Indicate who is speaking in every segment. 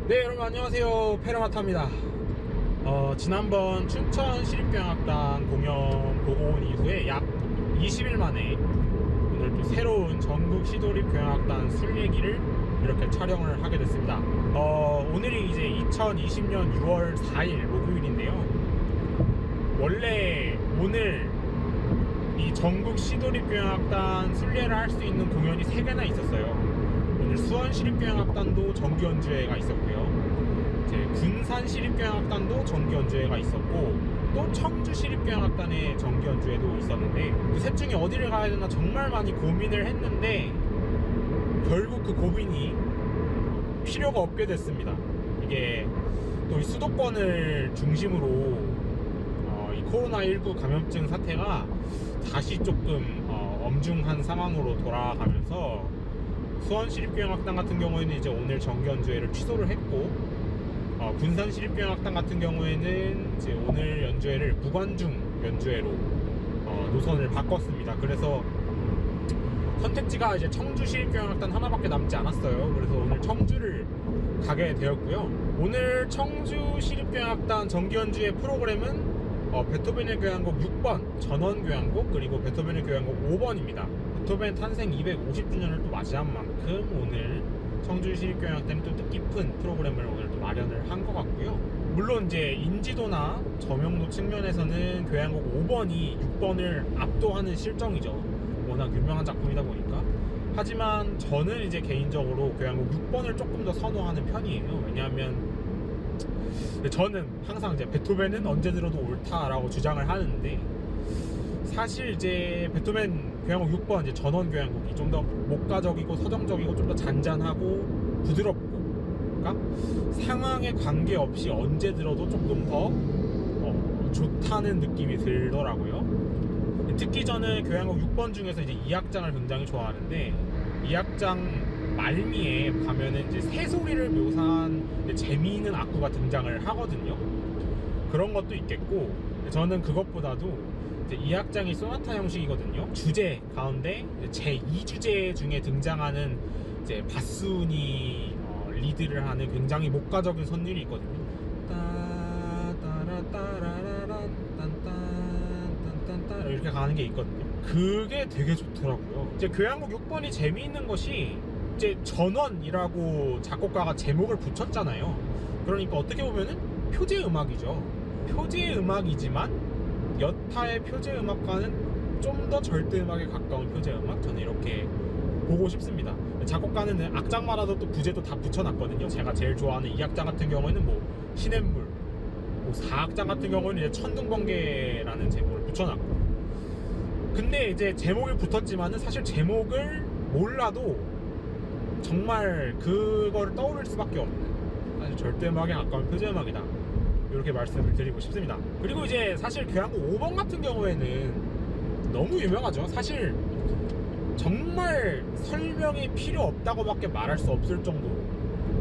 Speaker 1: 네, 여러분 안녕하세요. 페르마타입니다. 지난번 춘천 시립교향악단 공연 보고 온 이후에 약 20일 만에 오늘 또 새로운 전국 시도립 교향악단 술 얘기를 이렇게 촬영을 하게 됐습니다. 오늘이 이제 2020년 6월 4일 목요일인데요. 원래 오늘 이 전국 시도립 교향악단 순례를 할 수 있는 공연이 3개나 있었어요. 오늘 수원시립교향악단도 정기연주회가 있었고요, 이제 군산시립교향악단도 정기연주회가 있었고, 또 청주시립교향악단의 정기연주회도 있었는데, 그 셋 중에 어디를 가야 되나 정말 많이 고민을 했는데 결국 그 고민이 필요가 없게 됐습니다. 이게 또 이 수도권을 중심으로 이 코로나19 감염증 사태가 다시 조금 엄중한 상황으로 돌아가면서 수원시립교향악단 같은 경우에는 이제 오늘 정기연주회를 취소를 했고, 군산시립교향악단 같은 경우에는 이제 오늘 연주회를 무관중 연주회로 노선을 바꿨습니다. 그래서 선택지가 이제 청주시립교향악단 하나밖에 남지 않았어요. 그래서 오늘 청주를 가게 되었고요. 오늘 청주시립교향악단 정기연주회 프로그램은 베토벤의 교향곡 6번 전원교향곡, 그리고 베토벤의 교향곡 5번입니다. 베토벤 탄생 250주년을 또 맞이한 만큼 오늘 청주시립교향악단이 또 뜻깊은 프로그램을 오늘 또 마련을 한 것 같고요. 물론 이제 인지도나 저명도 측면에서는 교향곡 5번이 6번을 압도하는 실정이죠. 워낙 유명한 작품이다 보니까. 하지만 저는 이제 개인적으로 교향곡 6번을 조금 더 선호하는 편이에요. 왜냐하면 저는 항상 이제 베토벤은 언제 들어도 옳다라고 주장을 하는데, 사실 이제 베토벤 교향곡 6번 이제 전원 교향곡이 좀 더 목가적이고 서정적이고 좀 더 잔잔하고 부드럽고, 그러니까 상황에 관계없이 언제 들어도 조금 더 좋다는 느낌이 들더라고요. 특히 저는 교향곡 6번 중에서 이제 2악장을 굉장히 좋아하는데, 2악장 말미에 가면은 이제 새소리를 묘사한 재미있는 악구가 등장을 하거든요. 그런 것도 있겠고, 저는 그것보다도 이제 2악장이 소나타 형식이거든요. 주제 가운데 제 2주제 중에 등장하는 이제 바순이 리드를 하는 굉장히 목가적인 선율이 있거든요. 이렇게 가는 게 있거든요. 그게 되게 좋더라고요. 이제 교향곡 6번이 재미있는 것이 이제 전원이라고 작곡가가 제목을 붙였잖아요. 그러니까 어떻게 보면은 표제 음악이죠. 표제 음악이지만 여타의 표제 음악과는 좀 더 절대 음악에 가까운 표제 음악, 저는 이렇게 보고 싶습니다. 작곡가는 악장마다도 또 부제도 다 붙여놨거든요. 제가 제일 좋아하는 2악장 같은 경우에는 뭐 시냇물, 뭐 4악장 같은 경우는 이제 천둥번개라는 제목을 붙여놨고. 근데 이제 제목이 붙었지만은 사실 제목을 몰라도 정말 그거를 떠올릴 수밖에 없는, 사실 절대 음악에 가까운 표제 음악이다, 이렇게 말씀을 드리고 싶습니다. 그리고 이제 사실 교향곡 5번 같은 경우에는 너무 유명하죠. 사실 정말 설명이 필요 없다고밖에 말할 수 없을 정도로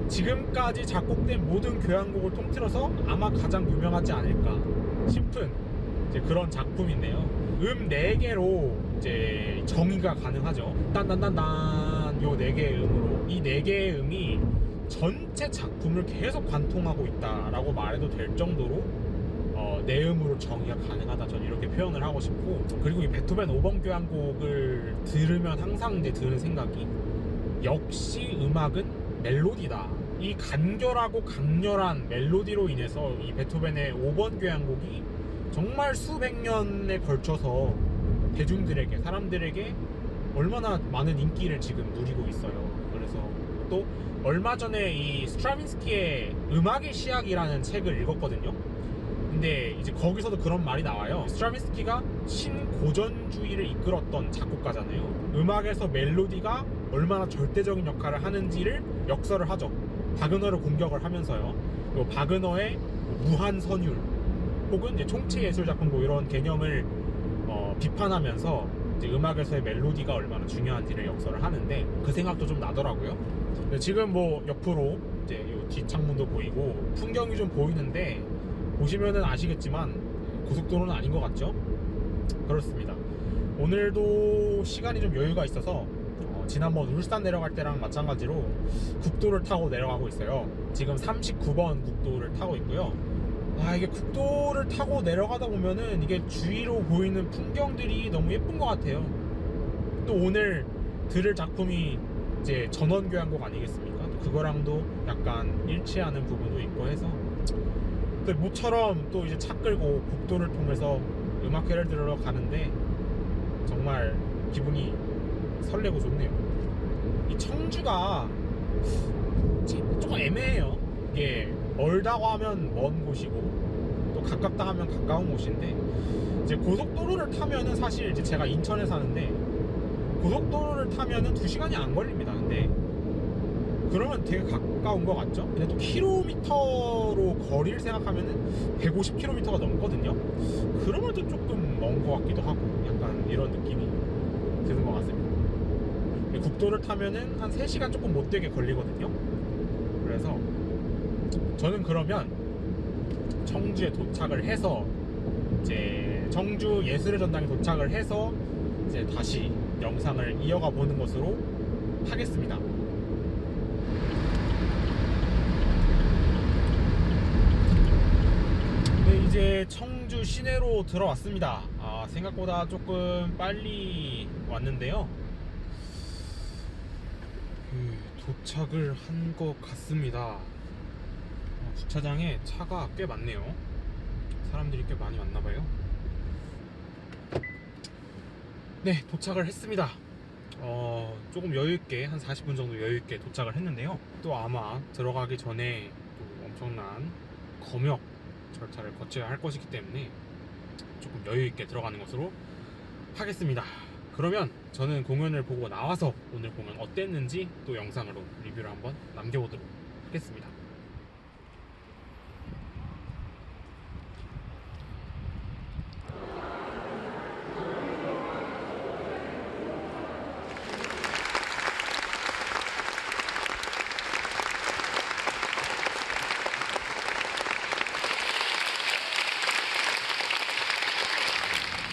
Speaker 1: 지금까지 작곡된 모든 교향곡을 통틀어서 아마 가장 유명하지 않을까 싶은 이제 그런 작품인데요. 4개로 이제 정의가 가능하죠. 딴딴딴딴 요 4개의 음으로, 이 4개의 음이 전체 작품을 계속 관통하고 있다라고 말해도 될 정도로 내음으로 정의가 가능하다, 저는 이렇게 표현을 하고 싶고. 그리고 이 베토벤 5번 교향곡을 들으면 항상 이제 드는 생각이, 역시 음악은 멜로디다. 이 간결하고 강렬한 멜로디로 인해서 이 베토벤의 5번 교향곡이 정말 수백 년에 걸쳐서 대중들에게, 사람들에게 얼마나 많은 인기를 지금 누리고 있어요. 그래서 또 얼마 전에 이 스트라빈스키의 음악의 시작이라는 책을 읽었거든요. 근데 이제 거기서도 그런 말이 나와요. 스트라빈스키가 신고전주의를 이끌었던 작곡가잖아요. 음악에서 멜로디가 얼마나 절대적인 역할을 하는지를 역설을 하죠. 바그너를 공격을 하면서요. 그리고 바그너의 무한선율 혹은 이제 총체예술작품 뭐 이런 개념을 비판하면서 이제 음악에서의 멜로디가 얼마나 중요한지를 역설을 하는데, 그 생각도 좀 나더라고요. 지금 뭐 옆으로 이제 이 뒷창문도 보이고 풍경이 좀 보이는데, 보시면은 아시겠지만 고속도로는 아닌 것 같죠? 그렇습니다. 오늘도 시간이 좀 여유가 있어서 지난번 울산 내려갈 때랑 마찬가지로 국도를 타고 내려가고 있어요. 지금 39번 국도를 타고 있고요. 이게 국도를 타고 내려가다 보면은 이게 주위로 보이는 풍경들이 너무 예쁜 것 같아요. 또 오늘 들을 작품이 이제 전원교향곡 아니겠습니까? 또 그거랑도 약간 일치하는 부분도 있고 해서 또 모처럼 또 이제 차 끌고 국도를 통해서 음악회를 들으러 가는데 정말 기분이 설레고 좋네요. 이 청주가 조금 애매해요. 이게 멀다고 하면 먼 곳이고 또 가깝다 하면 가까운 곳인데, 이제 고속도로를 타면은 사실 이제 제가 인천에 사는데 고속도로를 타면은 2시간이 안 걸립니다. 근데 그러면 되게 가까운 것 같죠? 근데 또 킬로미터로 거리를 생각하면은 150km가 넘거든요. 그러면 또 조금 먼 것 같기도 하고 약간 이런 느낌이 드는 것 같습니다. 국도를 타면은 한 3시간 조금 못되게 걸리거든요. 그래서 저는 그러면 청주에 도착을 해서 이제 청주 예술의 전당에 도착을 해서 이제 다시 영상을 이어가 보는 것으로 하겠습니다. 네, 이제 청주 시내로 들어왔습니다. 생각보다 조금 빨리 왔는데요. 도착을 한 것 같습니다. 주차장에 차가 꽤 많네요. 사람들이 꽤 많이 왔나봐요. 네, 도착을 했습니다. 조금 여유있게 한 40분 정도 여유있게 도착을 했는데요. 또 아마 들어가기 전에 또 엄청난 검역 절차를 거쳐야 할 것이기 때문에 조금 여유있게 들어가는 것으로 하겠습니다. 그러면 저는 공연을 보고 나와서 오늘 공연 어땠는지 또 영상으로 리뷰를 한번 남겨보도록 하겠습니다.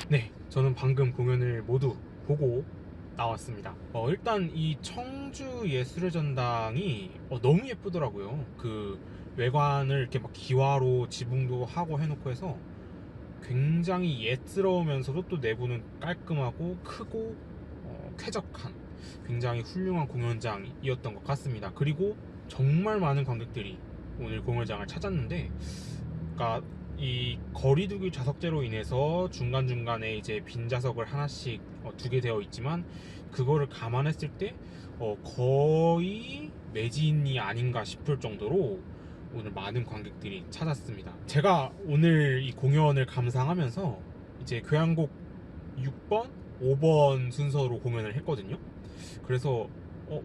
Speaker 1: 네, 저는 방금 공연을 모두 보고 나왔습니다. 일단 이 청주 예술의 전당이 너무 예쁘더라고요. 그 외관을 이렇게 막 기와로 지붕도 하고 해놓고 해서 굉장히 옛스러우면서도 또 내부는 깔끔하고 크고 쾌적한 굉장히 훌륭한 공연장이었던 것 같습니다. 그리고 정말 많은 관객들이 오늘 공연장을 찾았는데, 그러니까 이 거리두기 좌석제로 인해서 중간중간에 이제 빈 좌석을 하나씩 2개 되어 있지만 그거를 감안했을 때 거의 매진이 아닌가 싶을 정도로 오늘 많은 관객들이 찾았습니다. 제가 오늘 이 공연을 감상하면서 이제 교향곡 6번, 5번 순서로 공연을 했거든요. 그래서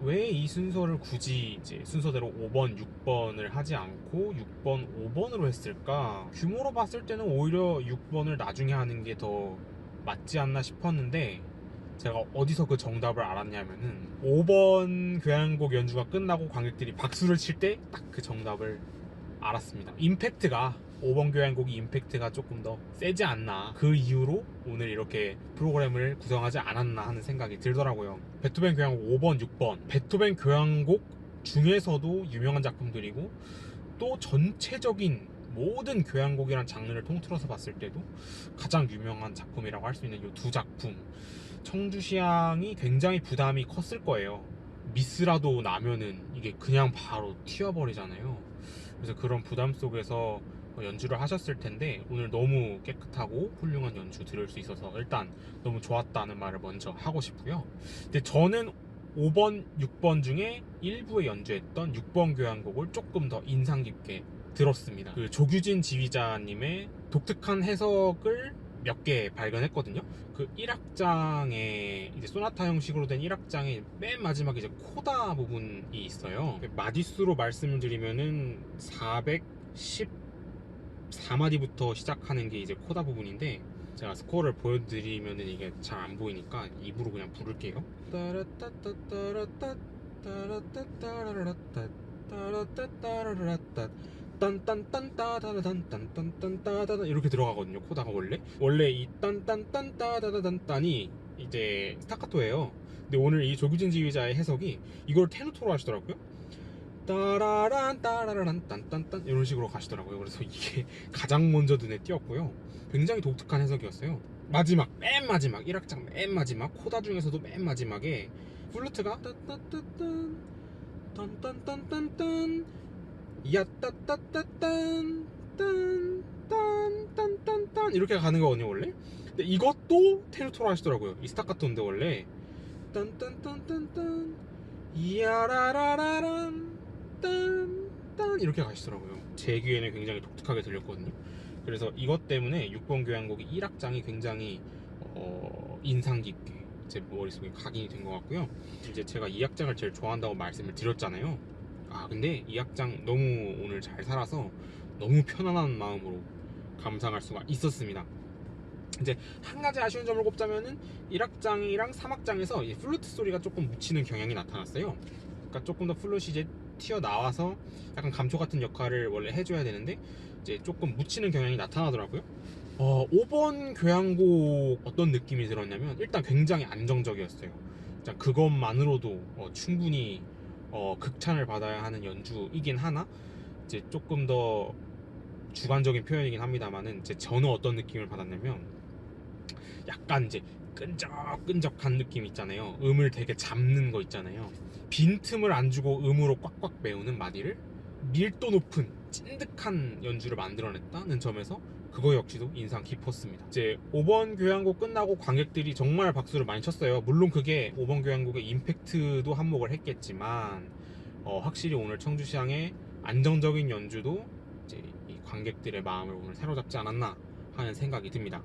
Speaker 1: 왜 이 순서를 굳이 이제 순서대로 5번, 6번을 하지 않고 6번, 5번으로 했을까? 규모로 봤을 때는 오히려 6번을 나중에 하는 게 더 맞지 않나 싶었는데, 제가 어디서 그 정답을 알았냐면은 5번 교향곡 연주가 끝나고 관객들이 박수를 칠 때 딱 그 정답을 알았습니다. 임팩트가 5번 교향곡이 임팩트가 조금 더 세지 않나, 그 이유로 오늘 이렇게 프로그램을 구성하지 않았나 하는 생각이 들더라고요. 베토벤 교향곡 5번, 6번, 베토벤 교향곡 중에서도 유명한 작품들이고 또 전체적인 모든 교향곡이란 장르를 통틀어서 봤을 때도 가장 유명한 작품이라고 할 수 있는 이 두 작품, 청주시향이 굉장히 부담이 컸을 거예요. 미스라도 나면은 이게 그냥 바로 튀어버리잖아요. 그래서 그런 부담 속에서 연주를 하셨을 텐데 오늘 너무 깨끗하고 훌륭한 연주 들을 수 있어서 일단 너무 좋았다는 말을 먼저 하고 싶고요. 근데 저는 5번, 6번 중에 일부에 연주했던 6번 교향곡을 조금 더 인상 깊게 들었습니다. 그 조규진 지휘자님의 독특한 해석을 몇 개 발견했거든요. 그 1악장에 이제 소나타 형식으로 된 1악장의 맨 마지막에 이제 코다 부분이 있어요. 마디수로 말씀을 드리면은 414마디부터 시작하는 게 이제 코다 부분인데, 제가 스코어를 보여드리면은 이게 잘 안 보이니까 입으로 그냥 부를게요. 딴딴딴따다단딴딴딴따다단딴딴딴따다단 이렇게 들어가거든요. 코다가 원래 이 딴딴딴따다단딴이 이제 스타카토예요. 근데 오늘 이 조규진 지휘자의 해석이 이걸 테누토로 하시더라고요. 따라란 따라란 딴딴딴 이런 식으로 가시더라고요. 그래서 이게 가장 먼저 눈에 띄었고요. 굉장히 독특한 해석이었어요. 마지막, 맨 마지막 1악장 맨 마지막 코다 중에서도 맨 마지막에 플루트가 따따따딴 딴딴딴딴딴 야따따따딴 딴딴딴딴딴 이렇게 가는 거거든요 원래. 근데 이것도 테누토로 하시더라고요. 이 스타카토인데 원래 딴딴딴딴딴 이야라라라란 딴딴 이렇게 가시더라고요. 제 귀에는 굉장히 독특하게 들렸거든요. 그래서 이것 때문에 6번 교향곡의 1악장이 굉장히 인상 깊게 제 머릿속에 각인이 된 것 같고요. 이제 제가 2악장을 제일 좋아한다고 말씀을 드렸잖아요. 근데 2악장 너무 오늘 잘 살아서 너무 편안한 마음으로 감상할 수가 있었습니다. 이제 한 가지 아쉬운 점을 꼽자면은 1악장이랑 3악장에서 이 플루트 소리가 조금 묻히는 경향이 나타났어요. 그러니까 조금 더 플룻이 이제 튀어나와서 약간 감초 같은 역할을 원래 해줘야 되는데 이제 조금 묻히는 경향이 나타나더라고요. 5번 교향곡 어떤 느낌이 들었냐면 일단 굉장히 안정적이었어요. 일단 그것만으로도 충분히 극찬을 받아야 하는 연주이긴 하나 이제 조금 더 주관적인 표현이긴 합니다만은 저는 어떤 느낌을 받았냐면 약간 이제 끈적끈적한 느낌 있잖아요. 음을 되게 잡는 거 있잖아요. 빈틈을 안 주고 음으로 꽉꽉 메우는 마디를 밀도 높은 찐득한 연주를 만들어냈다는 점에서 그거 역시도 인상 깊었습니다. 이제 5번 교향곡 끝나고 관객들이 정말 박수를 많이 쳤어요. 물론 그게 5번 교향곡의 임팩트도 한몫을 했겠지만 확실히 오늘 청주시향의 안정적인 연주도 이제 이 관객들의 마음을 오늘 사로잡지 않았나 하는 생각이 듭니다.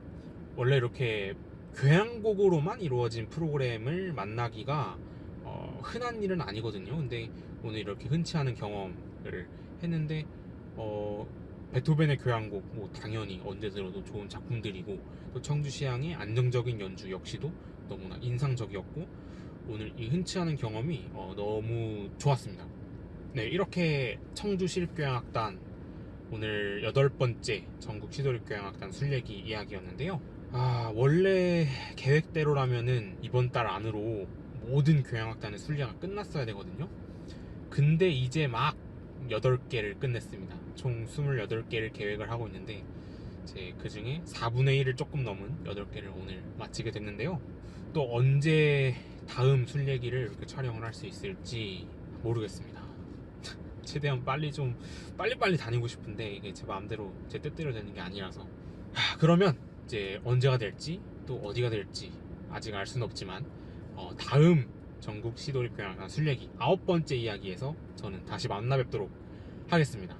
Speaker 1: 원래 이렇게 교향곡으로만 이루어진 프로그램을 만나기가 흔한 일은 아니거든요. 근데 오늘 이렇게 흔치 않은 경험을 했는데 베토벤의 교향곡 뭐 당연히 언제 들어도 좋은 작품들이고 또 청주시향의 안정적인 연주 역시도 너무나 인상적이었고 오늘 이 흔치 않은 경험이 너무 좋았습니다. 네, 이렇게 청주시립교향악단 오늘 8번째 전국 시도립교향악단 술래기 이야기였는데요. 원래 계획대로라면은 이번 달 안으로 모든 교향악단의 순례가 끝났어야 되거든요. 근데 이제 막 8개를 끝냈습니다. 총 28개를 계획을 하고 있는데 제 그중에 4분의 1을 조금 넘은 8개를 오늘 마치게 됐는데요. 또 언제 다음 순례기를 이렇게 촬영을 할 수 있을지 모르겠습니다. 최대한 빨리 다니고 싶은데 이게 제 마음대로 제 뜻대로 되는 게 아니라서 그러면 이제 언제가 될지 또 어디가 될지 아직 알 수는 없지만 다음 전국 시도립교향악단 순례기 9번째 이야기에서 저는 다시 만나 뵙도록 하겠습니다.